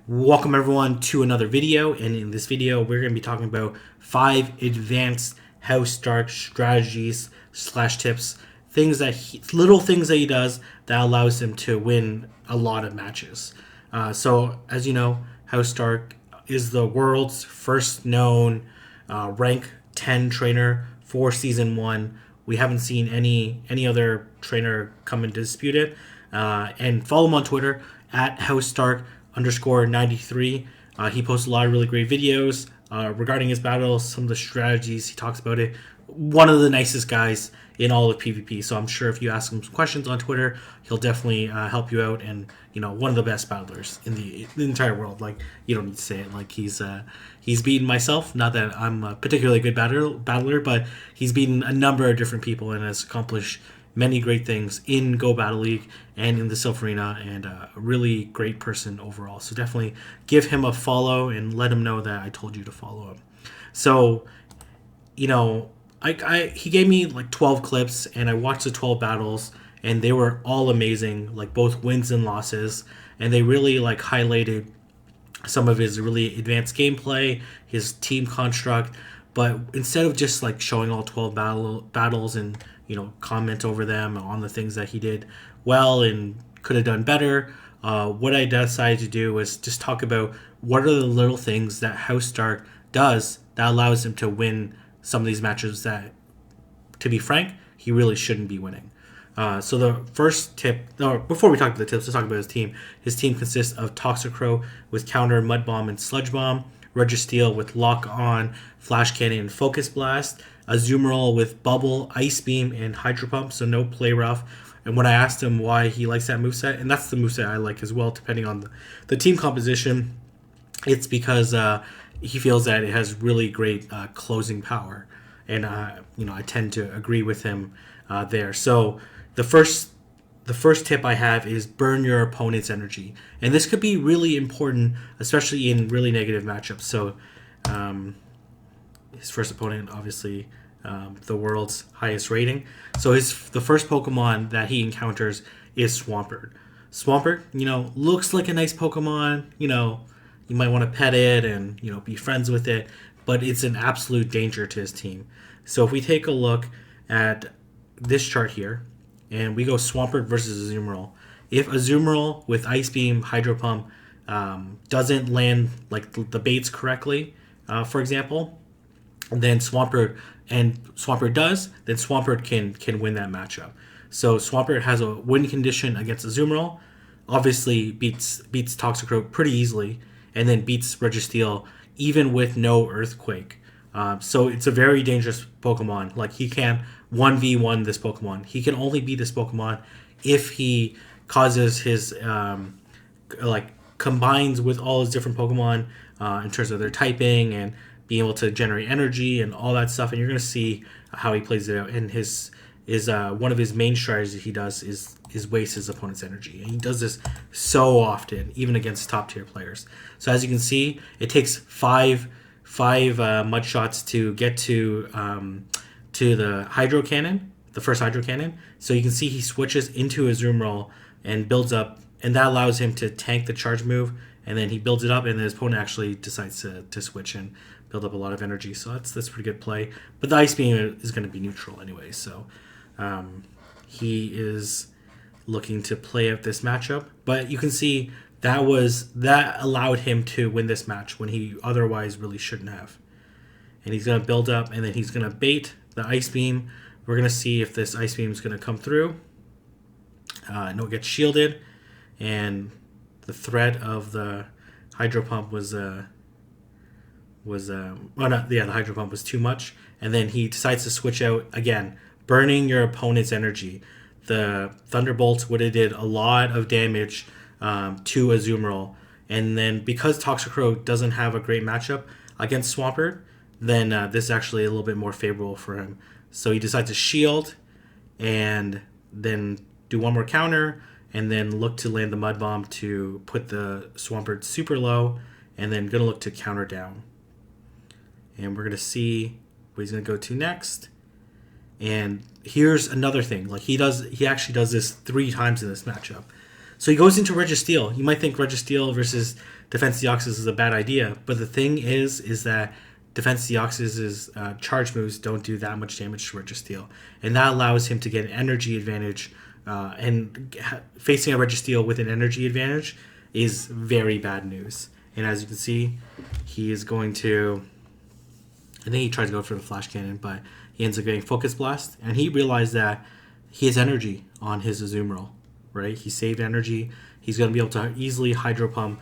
Welcome everyone to another video, and in this video we're going to be talking about 5 advanced HouseStark strategies slash tips, little things that he does that allows him to win a lot of matches. So as you know, HouseStark is the world's first known rank 10 trainer for season 1. We haven't seen any other trainer come and dispute it. And follow him on Twitter at HouseStark_93. He posts a lot of really great videos regarding his battles, some of the strategies. He talks about it. One of the nicest guys in all of PvP. So I'm sure if you ask him some questions on Twitter, he'll definitely help you out. And one of the best battlers in the entire world. Like, you don't need to say it. Like, he's beaten myself. Not that I'm a particularly good battler, but he's beaten a number of different people and has accomplished many great things in Go Battle League and in the Silph Arena, and a really great person overall. So definitely give him a follow and let him know that I told you to follow him. So, he gave me like 12 clips, and I watched the 12 battles, and they were all amazing, like both wins and losses, and they really like highlighted some of his really advanced gameplay, his team construct. But instead of just like showing all 12 battles and comment over them on the things that he did well and could have done better, what I decided to do was just talk about what are the little things that HouseStark does that allows him to win some of these matches that, to be frank, he really shouldn't be winning. So the first tip, before we talk about the tips, let's talk about his team. His team consists of Toxicrow with Counter, Mud Bomb, and Sludge Bomb, Registeel with Lock On, Flash Cannon, and Focus Blast, Azumarill with Bubble, Ice Beam, and Hydro Pump, so no Play Rough. And when I asked him why he likes that moveset, and that's the moveset I like as well, depending on the team composition, it's because he feels that it has really great closing power. And, I tend to agree with him there. So the first tip I have is burn your opponent's energy. And this could be really important, especially in really negative matchups. So his first opponent, obviously, the world's highest rating. So the first Pokemon that he encounters is Swampert. Swampert, looks like a nice Pokemon. You might want to pet it and, be friends with it. But it's an absolute danger to his team. So if we take a look at this chart here, and we go Swampert versus Azumarill. If Azumarill with Ice Beam, Hydro Pump doesn't land like the baits correctly, for example, then Swampert does, then Swampert can win that matchup. So Swampert has a win condition against Azumarill, obviously beats Toxicrow pretty easily, and then beats Registeel even with no Earthquake. So it's a very dangerous Pokemon. Like, he can't 1v1 this Pokemon. He can only beat this Pokemon if he causes his combines with all his different Pokemon in terms of their typing and being able to generate energy and all that stuff. And you're going to see how he plays it out. And his one of his main strategies he does is waste his opponent's energy. And he does this so often, even against top tier players. So as you can see, it takes five mud shots to get to the Hydro Cannon, the first Hydro Cannon. So you can see he switches into Azumarill and builds up, and that allows him to tank the charge move, and then he builds it up, and then his opponent actually decides to switch and build up a lot of energy. So that's pretty good play. But the Ice Beam is going to be neutral anyway, so he is looking to play out this matchup. But you can see that allowed him to win this match when he otherwise really shouldn't have. And he's going to build up, and then he's going to bait the Ice Beam. We're going to see if this Ice Beam is going to come through. No, it gets shielded, and the threat of the Hydro Pump the Hydro Pump was too much, and then he decides to switch out again, burning your opponent's energy. The Thunderbolt would have did a lot of damage to Azumarill, and then because Toxicrow doesn't have a great matchup against Swampert, then this is actually a little bit more favorable for him. So he decides to shield and then do one more counter, and then look to land the Mud Bomb to put the Swampert super low, and then going to look to counter down. And we're going to see what he's going to go to next. And here's another thing. Like, he actually does this 3 times in this matchup. So he goes into Registeel. You might think Registeel versus Defense Deoxys is a bad idea, but the thing is that Defense Deoxys' charge moves don't do that much damage to Registeel, and that allows him to get an energy advantage. Facing a Registeel with an energy advantage is very bad news. And as you can see, he is going to... I think he tried to go for the Flash Cannon, but he ends up getting Focus Blast, and he realized that he has energy on his Azumarill, right? He saved energy. He's going to be able to easily Hydro Pump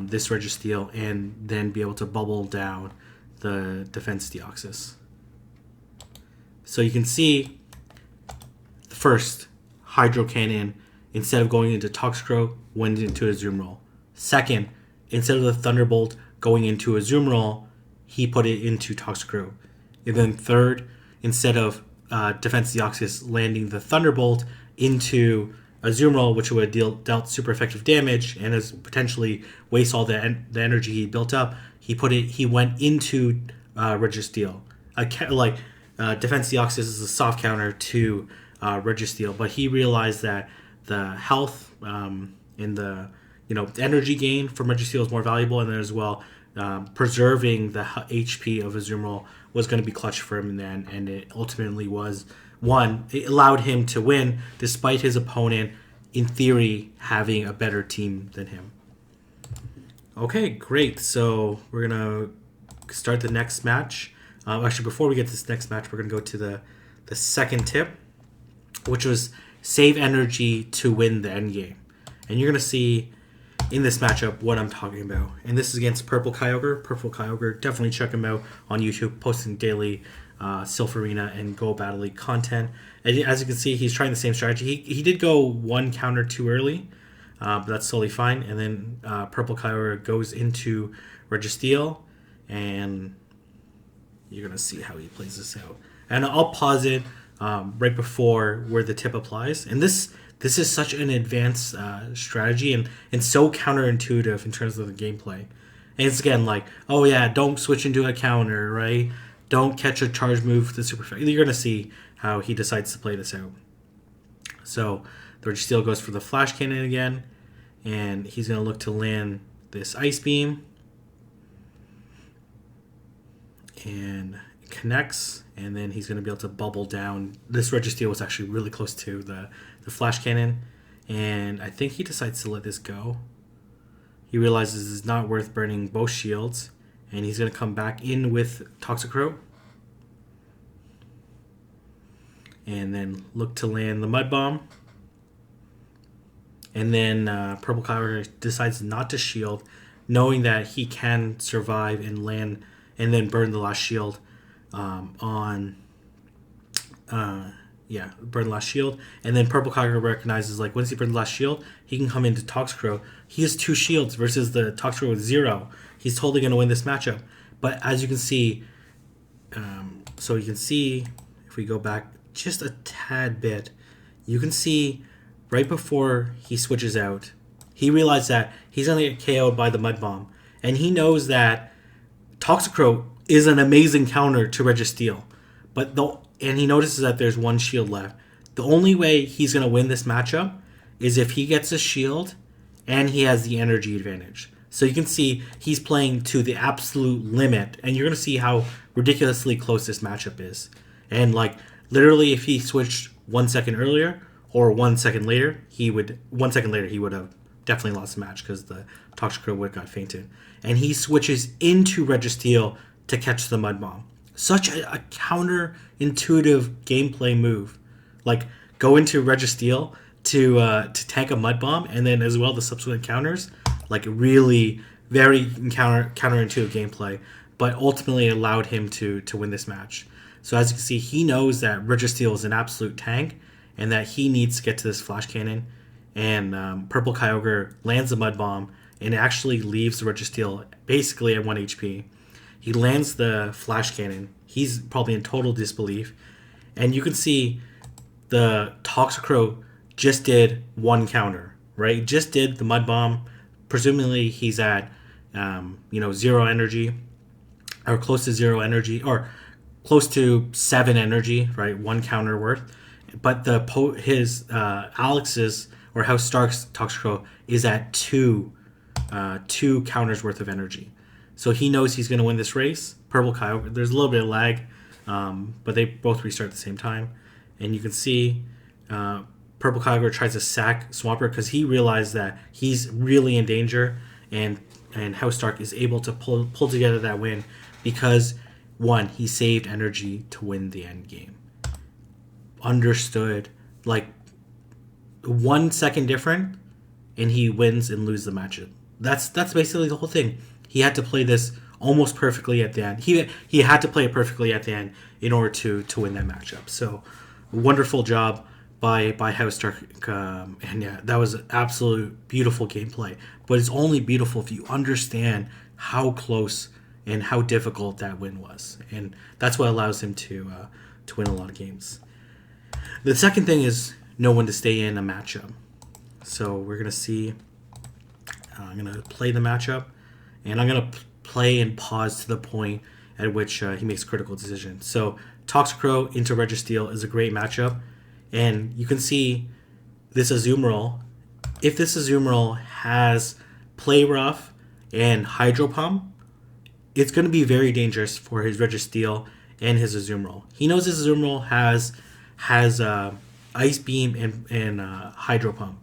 this Registeel and then be able to bubble down the Defense Deoxys. So you can see the first Hydro Cannon, instead of going into Toxicroak, went into Azumarill. Second, instead of the Thunderbolt going into Azumarill, he put it into Toxicroak. And then third, instead of Defense Deoxys landing the Thunderbolt into Azumarill, which would have dealt super effective damage and has potentially waste all the energy he built up, he went into Registeel. Defense Deoxys is a soft counter to Registeel, but he realized that the health and the energy gain from Registeel is more valuable, and then as well preserving the HP of Azumarill was going to be clutch for him in the end, and it ultimately was one. It allowed him to win despite his opponent, in theory, having a better team than him. Okay, great. So we're going to start the next match. Actually, before we get to this next match, we're going to go to the second tip, which was save energy to win the end game. And you're going to see in this matchup what I'm talking about. And this is against Purple Kyogre. Purple Kyogre, definitely check him out on YouTube, posting daily Silph Arena and Go Battle League content. And as you can see, he's trying the same strategy. He did go one counter too early, but that's totally fine. And then Purple Kyogre goes into Registeel, and you're going to see how he plays this out. And I'll pause it right before where the tip applies. And this is such an advanced strategy and so counterintuitive in terms of the gameplay. And it's again like, oh yeah, don't switch into a counter, right? Don't catch a charge move to super effect. You're going to see how he decides to play this out. So the Registeel goes for the Flash Cannon again, and he's going to look to land this Ice Beam. And it connects, and then he's going to be able to bubble down. This Registeel was actually really close to the Flash Cannon, and I think he decides to let this go. He realizes it's not worth burning both shields, and he's going to come back in with Toxicroak, and then look to land the Mud Bomb. And then Purple Kyogre decides not to shield, knowing that he can survive and land and then burn the last shield burn the last shield. And then Purple Kyogre recognizes, like, once he burns the last shield, he can come into Toxicroak. He has 2 shields versus the Toxicroak with 0. He's totally going to win this matchup. But as you can see, if we go back just a tad bit, you can see right before he switches out, he realized that he's going to get KO'd by the Mud Bomb. And he knows that Toxicroak is an amazing counter to Registeel, and he notices that there's 1 shield left. The only way he's going to win this matchup is if he gets a shield and he has the energy advantage. So you can see he's playing to the absolute limit, and you're going to see how ridiculously close this matchup is. And like literally, if he switched 1 second earlier or 1 second later, he would have definitely lost the match because the Toxicroak would have got fainted. And he switches into Registeel to catch the Mud Bomb. Such a counterintuitive gameplay move. Like, go into Registeel to tank a Mud Bomb, and then as well the subsequent counters. Like, really very counterintuitive gameplay, but ultimately allowed him to win this match. So as you can see, he knows that Registeel is an absolute tank, and that he needs to get to this Flash Cannon. And Purple Kyogre lands the Mud Bomb, and actually leaves the Registeel basically at 1 HP. He lands the Flash Cannon. He's probably in total disbelief. And you can see the Toxicroak just did 1 counter, right? Just did the Mud Bomb. Presumably he's at 0 energy, or close to 0 energy, or close to 7 energy, right? 1 counter worth. But Alex's or HouseStark's Toxicrow is at two counters worth of energy. So he knows he's going to win this race. Purple Kyogre, there's a little bit of lag, but they both restart at the same time. And you can see Purple Kyogre tries to sack Swampert because he realized that he's really in danger, and HouseStark is able to pull together that win because, one, he saved energy to win the end game. Understood, like 1 second different, and he wins and loses the matchup. That's basically the whole thing. He had to play this almost perfectly at the end. He had to play it perfectly at the end in order to win that matchup. So, wonderful job by HouseStark, and yeah, that was an absolute beautiful gameplay. But it's only beautiful if you understand how close and how difficult that win was, and that's what allows him to win a lot of games. The second thing is know when to stay in a matchup. So we're gonna see. I'm gonna play the matchup, and I'm gonna play and pause to the point at which he makes a critical decision. So Toxicrow into Registeel is a great matchup, and you can see this Azumarill. If this Azumarill has Play Rough and Hydro Pump, it's going to be very dangerous for his Registeel and his Azumarill. He knows his Azumarill has Ice Beam and Hydro Pump,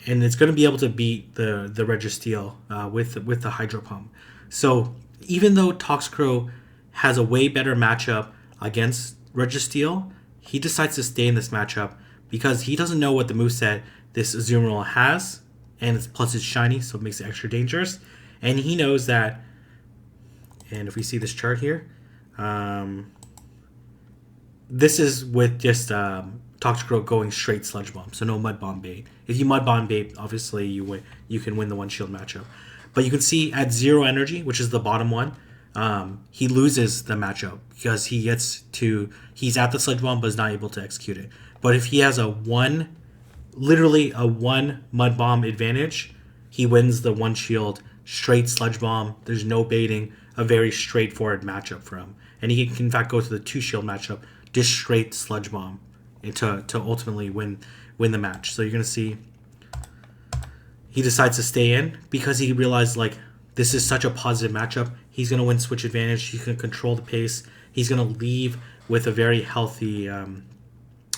and it's going to be able to beat the Registeel with the Hydro Pump. So even though Toxicrow has a way better matchup against Registeel, he decides to stay in this matchup because he doesn't know what the moveset this Azumarill has, and plus it's shiny, so it makes it extra dangerous. And he knows that, and if we see this chart here, this is with just Toxicrow going straight Sludge Bomb, so no Mud Bomb bait. If you Mud Bomb bait, obviously you can win the one shield matchup. But you can see at 0 energy, which is the bottom one, he loses the matchup because he's at the Sludge Bomb but is not able to execute it. But if he has literally a 1 Mud Bomb advantage, he wins the 1 shield straight Sludge Bomb. There's no baiting, a very straightforward matchup for him. And he can in fact go to the 2 shield matchup, just straight Sludge Bomb to ultimately win the match. So you're going to see he decides to stay in because he realized, like, this is such a positive matchup. He's going to win switch advantage. He can control the pace. He's going to leave with a very healthy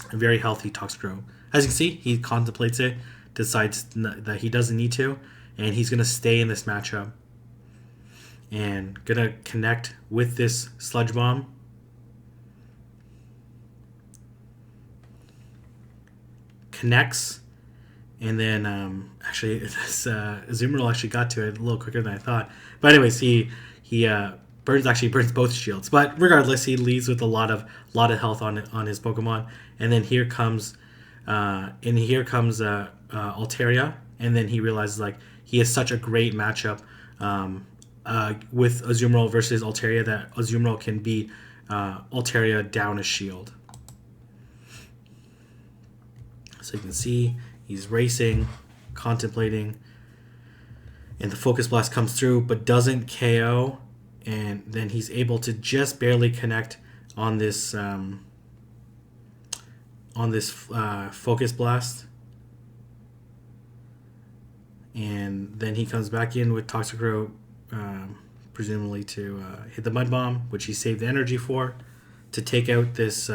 Toxicrow. As you can see, he contemplates it, decides that he doesn't need to, and he's going to stay in this matchup and going to connect with this Sludge Bomb. Connects, and then actually this Azumarill actually got to it a little quicker than I thought. But anyways, he burns both shields. But regardless, he leaves with a lot of health on his Pokemon. And then here comes Altaria, and then he realizes, like, he has such a great matchup with Azumarill versus Altaria that Azumarill can beat Altaria down a shield. So you can see he's racing, contemplating, and the Focus Blast comes through but doesn't KO, and then he's able to just barely connect on this Focus Blast. And then he comes back in with Toxicrow, presumably to hit the Mud Bomb, which he saved the energy for, to take out this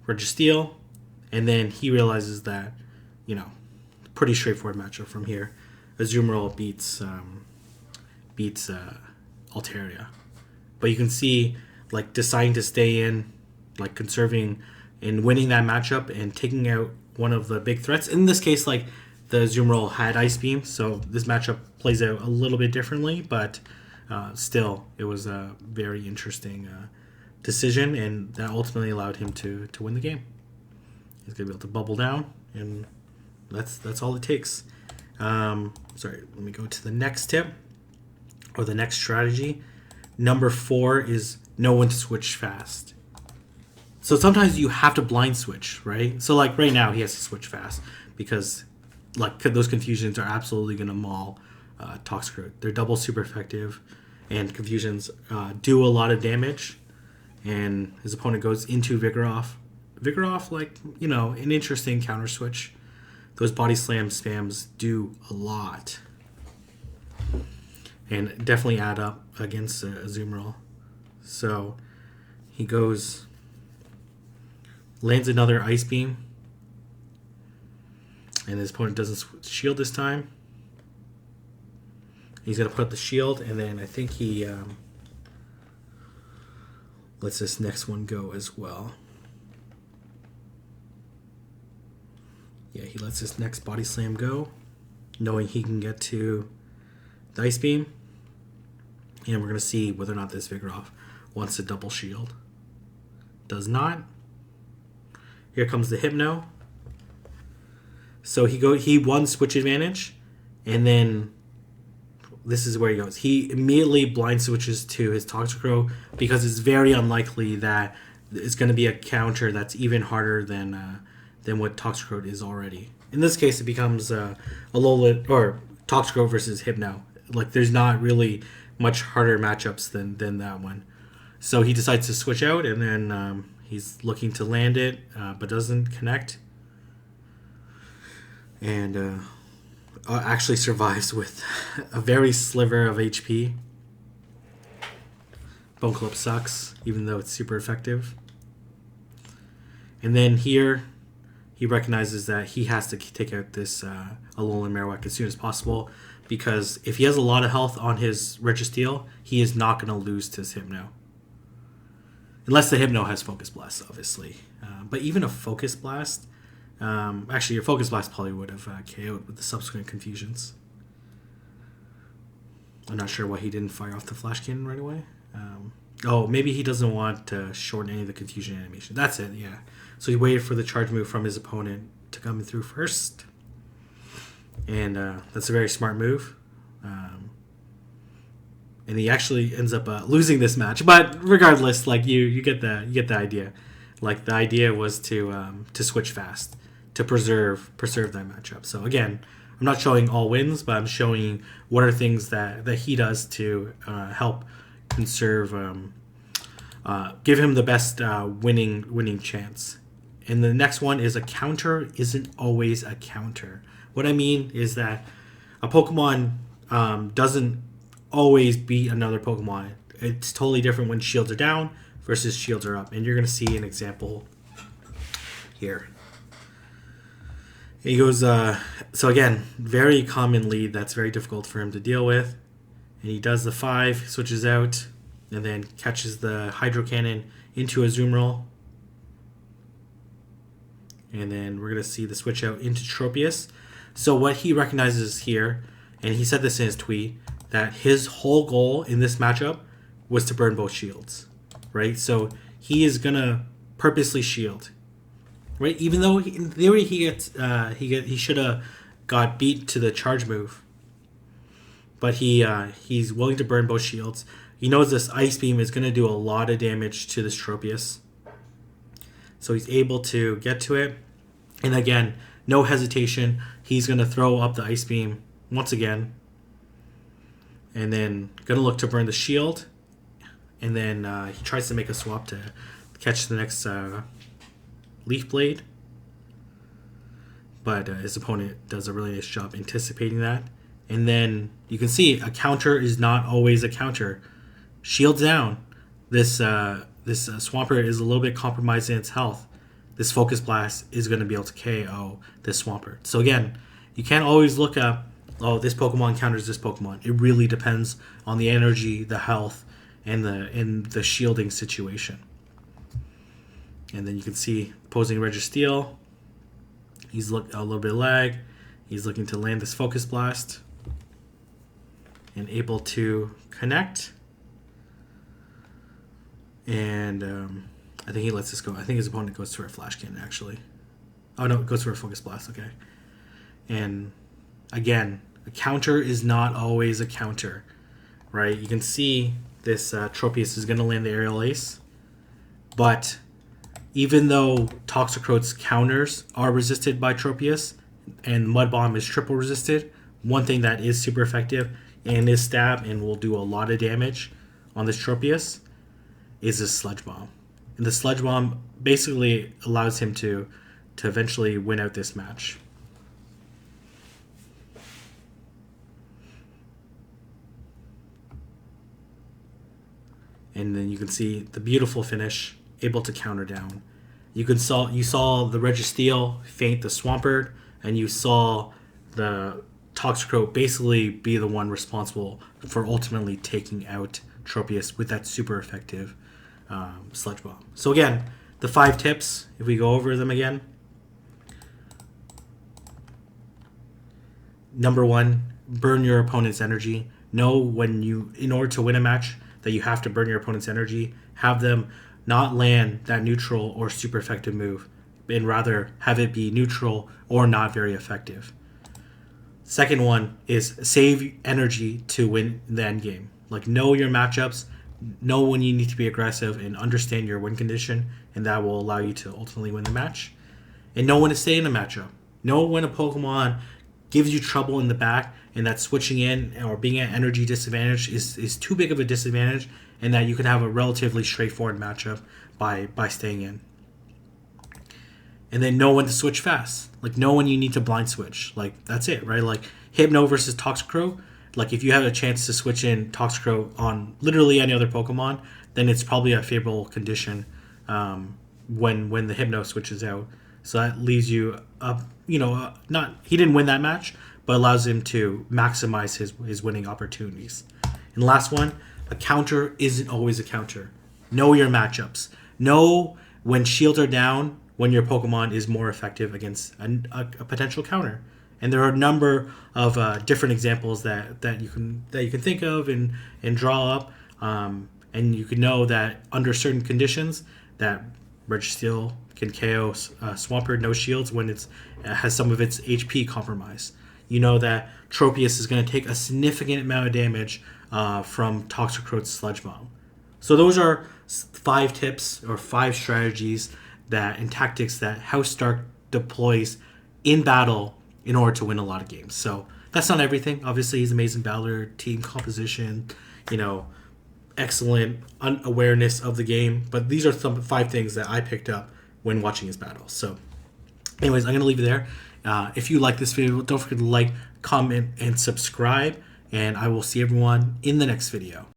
Registeel. And then he realizes that, pretty straightforward matchup from here. Azumarill beats Altaria. But you can see, like, deciding to stay in, like, conserving and winning that matchup and taking out one of the big threats. In this case, like, the Azumarill had Ice Beam, so this matchup plays out a little bit differently, but still, it was a very interesting decision, and that ultimately allowed him to win the game. He's going to be able to bubble down, and that's all it takes. Let me go to the next tip, or the next strategy. Number 4 is know when to switch fast. So sometimes you have to blind switch, right? So, like, right now he has to switch fast because, like, those confusions are absolutely going to maul Toxicrow. They're double super effective, and confusions do a lot of damage, and his opponent goes into Vigoroth. Vigoroth, like, an interesting counter switch. those body slam spams do a lot. And definitely add up against a zoom roll. So he goes, lands another ice beam. And his opponent doesn't shield this time. He's going to put up the shield, and then I think he lets this next one go as well. Yeah, he lets this next body slam go, knowing he can get to the ice beam. And we're going to see whether or not this Vigoroth wants to double shield. Does not. Here comes the Hypno. So he won switch advantage, and then this is where he goes. He immediately blind switches to his Toxicroak because it's very unlikely that it's going to be a counter that's even harder than what Toxicroak is already. In this case, it becomes a Alolan or Toxicroak versus Hypno. Like, there's not really much harder matchups than that one. So he decides to switch out, and then he's looking to land it, but doesn't connect. And actually survives with a very sliver of HP. Bone Club sucks, even though it's super effective. And then here, he recognizes that he has to take out this Alolan Marowak as soon as possible, because if he has a lot of health on his Registeel, he is not going to lose to his Hypno. Unless the Hypno has Focus Blast, obviously. But even a Focus Blast... actually, your Focus Blast probably would have KO'd with the subsequent confusions. I'm not sure why he didn't fire off the Flash Cannon right away. Maybe he doesn't want to shorten any of the confusion animation. That's it, yeah. So he waited for the charge move from his opponent to come through first. And that's a very smart move. And he actually ends up losing this match. But regardless, like you get the idea. Like, the idea was to switch fast, to preserve that matchup. So again, I'm not showing all wins, but I'm showing what are things that he does to help conserve, give him the best winning chance. And the next one is a counter isn't always a counter. What I mean is that a Pokemon doesn't always beat another Pokemon. It's totally different when shields are down versus shields are up. And you're going to see an example here. He goes, so again, very common lead that's very difficult for him to deal with. And he does the 5, switches out, and then catches the Hydro Cannon into a Zoom Roll. And then we're going to see the switch out into Tropius. So what he recognizes here, and he said this in his tweet, that his whole goal in this matchup was to burn both shields, right? So he is going to purposely shield, right? Even though in theory he should have got beat to the charge move, but he's willing to burn both shields. He knows this Ice Beam is going to do a lot of damage to this Tropius, so he's able to get to it. And again, no hesitation, he's going to throw up the Ice Beam once again, and then going to look to burn the shield. And then he tries to make a swap to catch the next Leaf Blade. But his opponent does a really nice job anticipating that. And then you can see a counter is not always a counter. Shields down. This Swampert is a little bit compromised in its health. This Focus Blast is going to be able to KO this Swampert. So again, you can't always look up, oh, this Pokemon counters this Pokemon. It really depends on the energy, the health, and the shielding situation. And then you can see opposing Registeel. He's a little bit of lag. He's looking to land this Focus Blast and able to connect. And I think he lets this go. I think his opponent goes to a Flash Cannon, actually. Oh, no, it goes for a Focus Blast. Okay. And again, a counter is not always a counter, right? You can see this Tropius is going to land the Aerial Ace. But even though Toxicroak's counters are resisted by Tropius and Mud Bomb is triple resisted, one thing that is super effective and is stab and will do a lot of damage on this Tropius is this Sludge Bomb. And the Sludge Bomb basically allows him to eventually win out this match. and then you can see the beautiful finish, able to counter down. You saw the Registeel feint the Swampert, and you saw the Toxicroak basically be the one responsible for ultimately taking out Tropius with that super effective Sludge Bomb. So again, the 5 tips, if we go over them again. Number 1, burn your opponent's energy. Know in order to win a match, that you have to burn your opponent's energy. Have them not land that neutral or super effective move, and rather have it be neutral or not very effective. Second one is save energy to win the end game. Like, know your matchups, know when you need to be aggressive, and understand your win condition, and that will allow you to ultimately win the match. And know when to stay in a matchup. Know when a Pokemon gives you trouble in the back, and that switching in or being at energy disadvantage is too big of a disadvantage, and that you can have a relatively straightforward matchup by staying in. And then know when to switch fast. Like, know when you need to blind switch. Like, that's it, right? Like, Hypno versus Toxicroak. Like, if you have a chance to switch in Toxicroak on literally any other Pokemon, then it's probably a favorable condition when the Hypno switches out. So that leaves you up, not, he didn't win that match, but allows him to maximize his winning opportunities. And last one, a counter isn't always a counter. Know your matchups. Know when shields are down, when your Pokemon is more effective against a potential counter. And there are a number of different examples that you can think of and draw up. And you can know that under certain conditions that Registeel can KO Swampert no shields when it has some of its HP compromised. You know that Tropius is going to take a significant amount of damage from Toxicroak's Sludge Bomb. So those are 5 tips or 5 strategies and tactics that HouseStark deploys in battle in order to win a lot of games. So that's not everything. Obviously, he's amazing battler, team composition, excellent awareness of the game. But these are some 5 things that I picked up when watching his battles. So anyways, I'm going to leave it there. If you like this video, don't forget to like, comment, and subscribe. And I will see everyone in the next video.